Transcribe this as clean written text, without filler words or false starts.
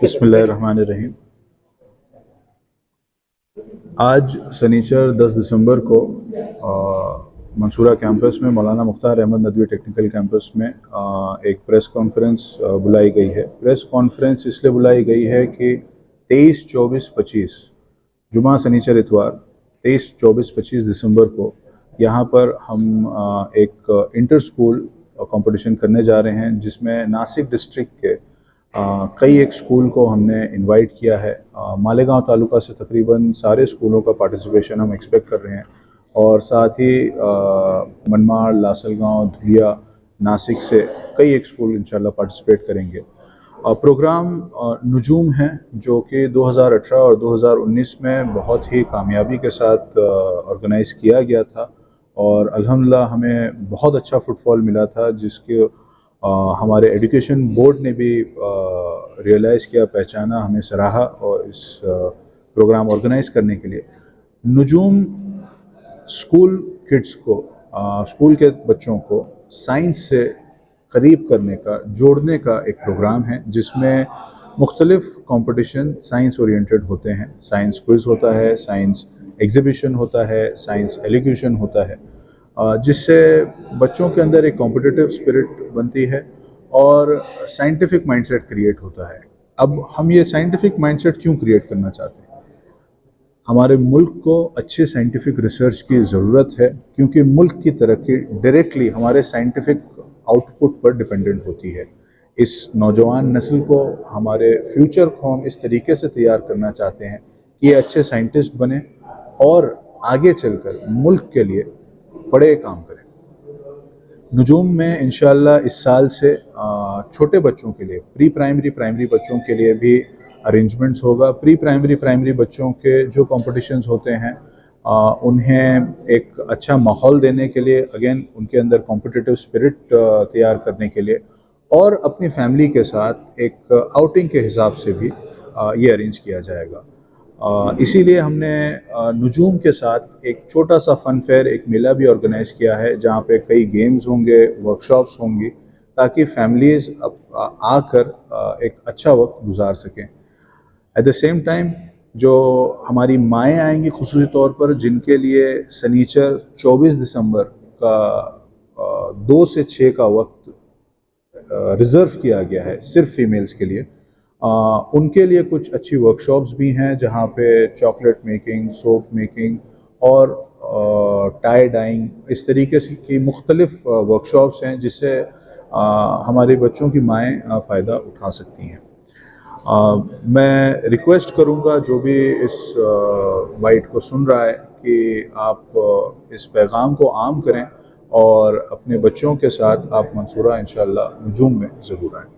बिस्मिल्लाहिर्रहमानिर्रहीम। आज शनिचर 10 दिसंबर को मंसूरा कैंपस में मौलाना मुख्तार अहमद नदवी टेक्निकल कैंपस में एक प्रेस कॉन्फ्रेंस बुलाई गई है। प्रेस कॉन्फ्रेंस इसलिए बुलाई गई है कि 23, 24, 25 जुमा, शनिचर, इतवार 23, 24, 25 दिसंबर को यहाँ पर हम एक इंटर स्कूल कंपटीशन करने जा रहे हैं, जिसमें नासिक डिस्ट्रिक्ट के कई एक स्कूल को हमने इनवाइट किया है। मालेगांव तालुका से तकरीबन सारे स्कूलों का पार्टिसिपेशन हम एक्सपेक्ट कर रहे हैं, और साथ ही मनमाड़, लासलगांव, धुलिया, नासिक से कई एक स्कूल इंशाल्लाह पार्टिसिपेट करेंगे। प्रोग्राम नुजूम है, जो कि 2018 और 2019 में बहुत ही कामयाबी के साथ ऑर्गेनाइज़ किया गया था, और अल्हम्दुलिल्लाह हमें बहुत अच्छा फुटफॉल मिला था, जिसके हमारे एजुकेशन बोर्ड ने भी रियलाइज़ किया, पहचाना, हमें सराहा, और इस प्रोग्राम ऑर्गेनाइज़ करने के लिए नुजूम स्कूल किड्स को, स्कूल के बच्चों को साइंस से करीब करने का, जोड़ने का एक प्रोग्राम है, जिसमें मुख्तलिफ कंपटीशन साइंस ओरिएंटेड होते हैं। साइंस क्विज़ होता है, साइंस एग्जीबिशन होता है, साइंस एलोक्यूशन होता है, जिससे बच्चों के अंदर एक कॉम्पिटिटिव स्पिरिट बनती है और साइंटिफिक माइंडसेट क्रिएट होता है। अब हम ये साइंटिफिक माइंडसेट क्यों क्रिएट करना चाहते हैं? हमारे मुल्क को अच्छे साइंटिफिक रिसर्च की ज़रूरत है, क्योंकि मुल्क की तरक्की डायरेक्टली हमारे साइंटिफिक आउटपुट पर डिपेंडेंट होती है। इस नौजवान नस्ल को, हमारे फ्यूचर को हम इस तरीके से तैयार करना चाहते हैं कि ये अच्छे साइंटिस्ट बने और आगे चलकर मुल्क के लिए बड़े काम करें। नुजूम में इंशाल्लाह इस साल से छोटे बच्चों के लिए, प्री प्राइमरी, प्राइमरी बच्चों के लिए भी अरेंजमेंट्स होगा। प्री प्राइमरी, प्राइमरी बच्चों के जो कॉम्पिटिशन्स होते हैं, उन्हें एक अच्छा माहौल देने के लिए, अगेन उनके अंदर कॉम्पिटिटिव स्पिरिट तैयार करने के लिए, और अपनी फैमिली के साथ एक आउटिंग के हिसाब से भी ये अरेंज किया जाएगा। इसीलिए हमने नुजूम के साथ एक छोटा सा फ़न फेयर, एक मेला भी ऑर्गेनाइज़ किया है, जहाँ पे कई गेम्स होंगे, वर्कशॉप्स होंगी, ताकि फैमिलीज़ आकर एक अच्छा वक्त गुजार सकें। एट द सेम टाइम जो हमारी माएँ आएंगी ख़ुसूसी तौर पर, जिनके लिए शनिचर 24 दिसंबर का 2 से 6 का वक्त रिज़र्व किया गया है सिर्फ फीमेल्स के लिए, उनके लिए कुछ अच्छी वर्कशॉप्स भी हैं, जहाँ पे चॉकलेट मेकिंग, सोप मेकिंग और टाई डाइंग, इस तरीके से की मुख्तलिफ वर्कशॉप्स हैं, जिससे हमारे बच्चों की माएँ फ़ायदा उठा सकती हैं। मैं रिक्वेस्ट करूँगा जो भी इस बाइट को सुन रहा है, कि आप इस पैगाम को आम करें और अपने बच्चों के साथ आप मंसूरा इंशाअल्लाह नुजूम में ज़रूर आएँ।